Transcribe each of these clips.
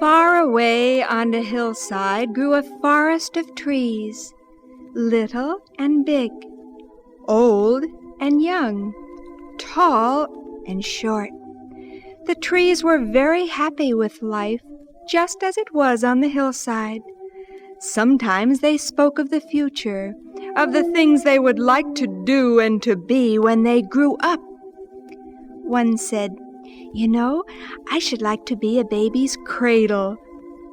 Far away on the hillside grew a forest of trees, little and big, old and young, tall and short. The trees were very happy with life, just as it was on the hillside. Sometimes they spoke of the future, of the things they would like to do and to be when they grew up. One said, "You know, I should like to be a baby's cradle.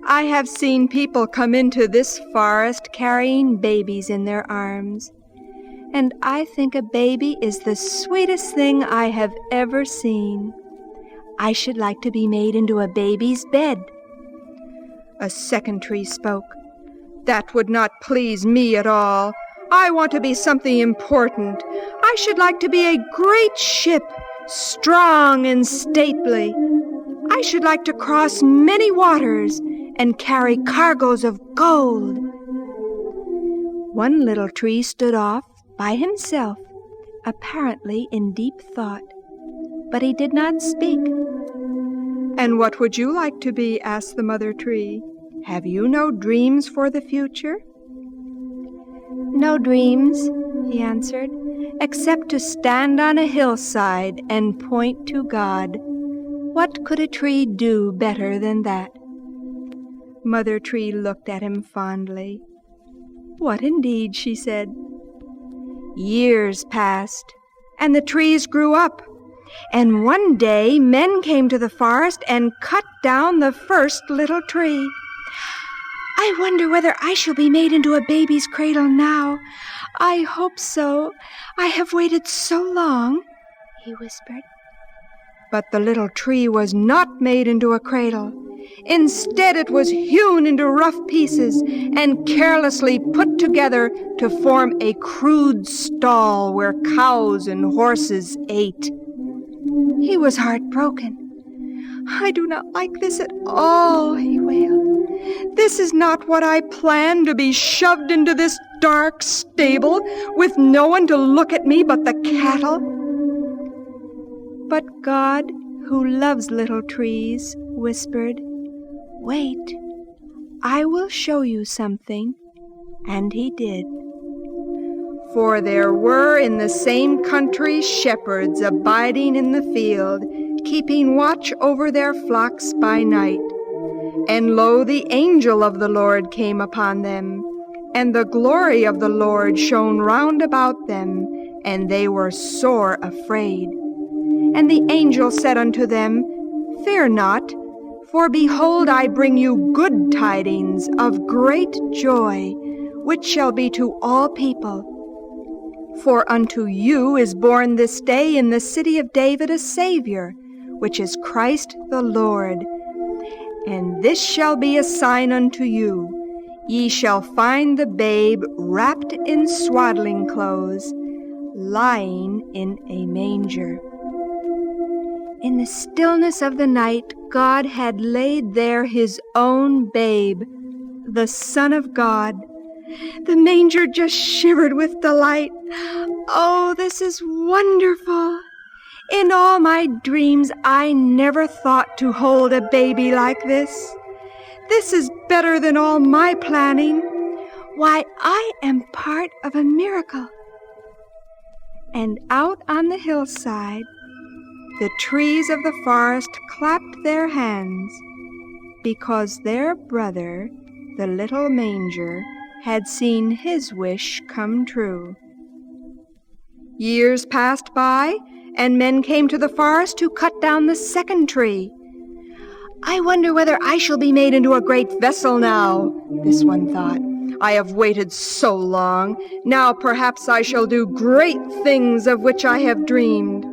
I have seen people come into this forest carrying babies in their arms, and I think a baby is the sweetest thing I have ever seen. I should like to be made into a baby's bed." A second tree spoke. "That would not please me at all. I want to be something important. I should like to be a great ship, strong and stately. I should like to cross many waters and carry cargoes of gold." One little tree stood off by himself, apparently in deep thought, but he did not speak. "And what would you like to be?" asked the mother tree. "Have you no dreams for the future?" "No dreams," he answered, "except to stand on a hillside and point to God. What could a tree do better than that?" Mother Tree looked at him fondly. "What indeed?" she said. Years passed, and the trees grew up, and one day men came to the forest and cut down the first little tree. "I wonder whether I shall be made into a baby's cradle now. I hope so. I have waited so long," he whispered. But the little tree was not made into a cradle. Instead, it was hewn into rough pieces and carelessly put together to form a crude stall where cows and horses ate. He was heartbroken. "I do not like this at all," he wailed. "This is not what I planned, to be shoved into this dark stable with no one to look at me but the cattle." But God, who loves little trees, whispered, "Wait, I will show you something." And he did. For there were in the same country shepherds abiding in the field, keeping watch over their flocks by night. And lo, the angel of the Lord came upon them, and the glory of the Lord shone round about them, and they were sore afraid. And the angel said unto them, "Fear not, for behold, I bring you good tidings of great joy, which shall be to all people. For unto you is born this day in the city of David a Savior, which is Christ the Lord. And this shall be a sign unto you. Ye shall find the babe wrapped in swaddling clothes, lying in a manger." In the stillness of the night, God had laid there his own babe, the Son of God. The manger just shivered with delight. "Oh, this is wonderful! In all my dreams, I never thought to hold a baby like this. This is better than all my planning. Why, I am part of a miracle." And out on the hillside, the trees of the forest clapped their hands, because their brother, the little manger, had seen his wish come true. Years passed by, and men came to the forest to cut down the second tree. "I wonder whether I shall be made into a great vessel now," this one thought. "I have waited so long. Now perhaps I shall do great things of which I have dreamed."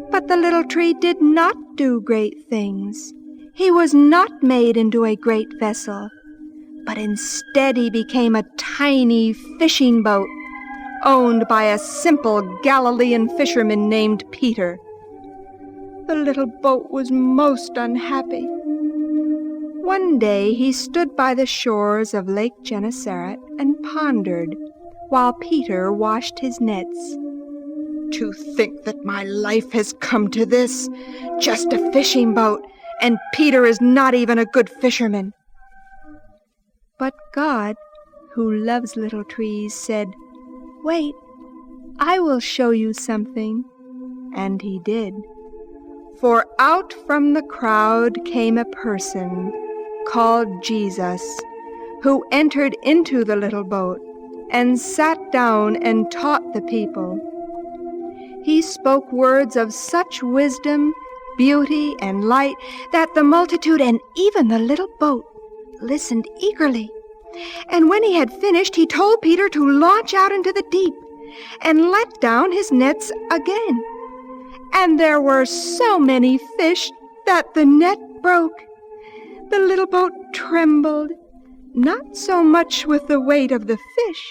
But the little tree did not do great things. He was not made into a great vessel, but instead he became a tiny fishing boat, owned by a simple Galilean fisherman named Peter. The little boat was most unhappy. One day he stood by the shores of Lake Gennesaret and pondered, while Peter washed his nets. "To think that my life has come to this, just a fishing boat, and Peter is not even a good fisherman." But God, who loves little trees, said, "Wait, I will show you something." And he did. For out from the crowd came a person called Jesus, who entered into the little boat and sat down and taught the people. He spoke words of such wisdom, beauty, and light that the multitude and even the little boat listened eagerly. And when he had finished, he told Peter to launch out into the deep and let down his nets again. And there were so many fish that the net broke. The little boat trembled, not so much with the weight of the fish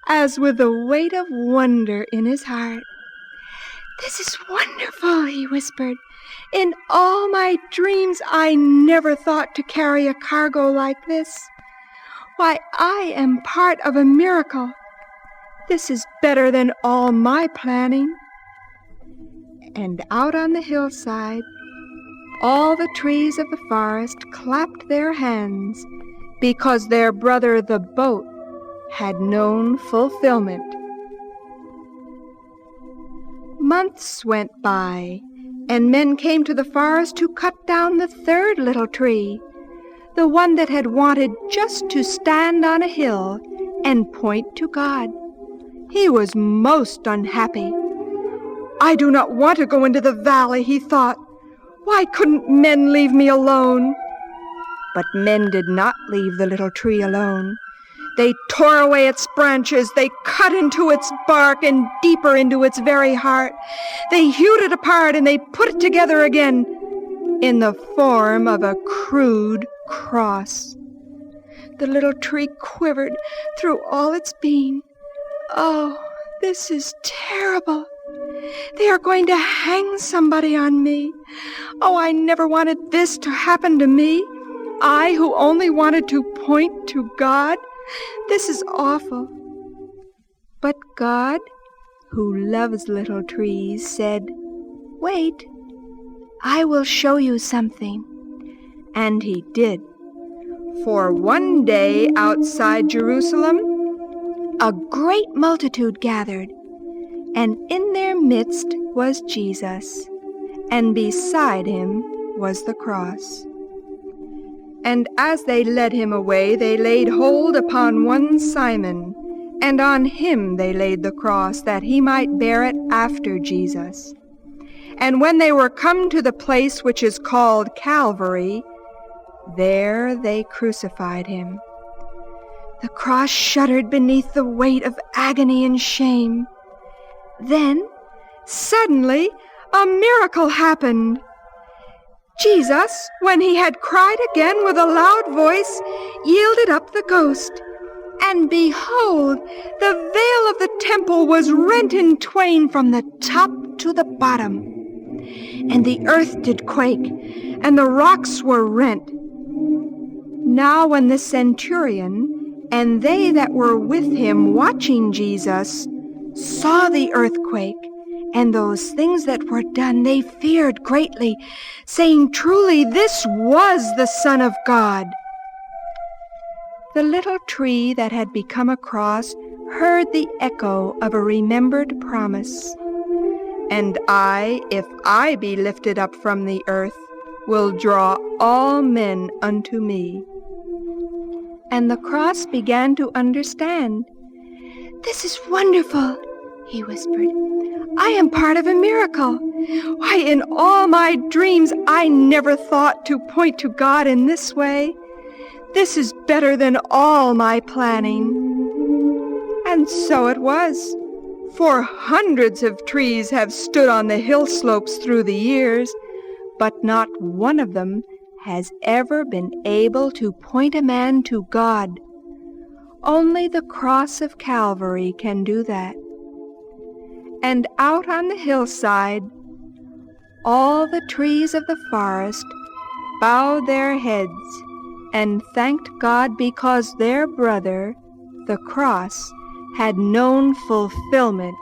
as with the weight of wonder in his heart. "This is wonderful," he whispered. "In all my dreams I never thought to carry a cargo like this. Why, I am part of a miracle. This is better than all my planning." And out on the hillside, all the trees of the forest clapped their hands because their brother the boat had known fulfillment. Months went by, and men came to the forest to cut down the third little tree, the one that had wanted just to stand on a hill and point to God. He was most unhappy. "I do not want to go into the valley," he thought. "Why couldn't men leave me alone?" But men did not leave the little tree alone. They tore away its branches, they cut into its bark and deeper into its very heart. They hewed it apart and they put it together again in the form of a crude cross. The little tree quivered through all its being. "Oh, this is terrible. They are going to hang somebody on me. Oh, I never wanted this to happen to me. I who only wanted to point to God. This is awful." But God, who loves little trees, said, "Wait, I will show you something." And he did. For one day outside Jerusalem, a great multitude gathered, and in their midst was Jesus, and beside him was the cross. And as they led him away, they laid hold upon one Simon, and on him they laid the cross, that he might bear it after Jesus. And when they were come to the place which is called Calvary, there they crucified him. The cross shuddered beneath the weight of agony and shame. Then, suddenly, a miracle happened. Jesus, when he had cried again with a loud voice, yielded up the ghost. And behold, the veil of the temple was rent in twain from the top to the bottom. And the earth did quake, and the rocks were rent. Now when the centurion and they that were with him watching Jesus saw the earthquake and those things that were done, they feared greatly, saying, "Truly this was the Son of God." The little tree that had become a cross heard the echo of a remembered promise. "And I, if I be lifted up from the earth, will draw all men unto me." And the cross began to understand. "This is wonderful," he whispered. "I am part of a miracle. Why, in all my dreams, I never thought to point to God in this way. This is better than all my planning." And so it was, for hundreds of trees have stood on the hill slopes through the years, but not one of them has ever been able to point a man to God. Only the cross of Calvary can do that. And out on the hillside, all the trees of the forest bowed their heads and thanked God because their brother, the cross, had known fulfillment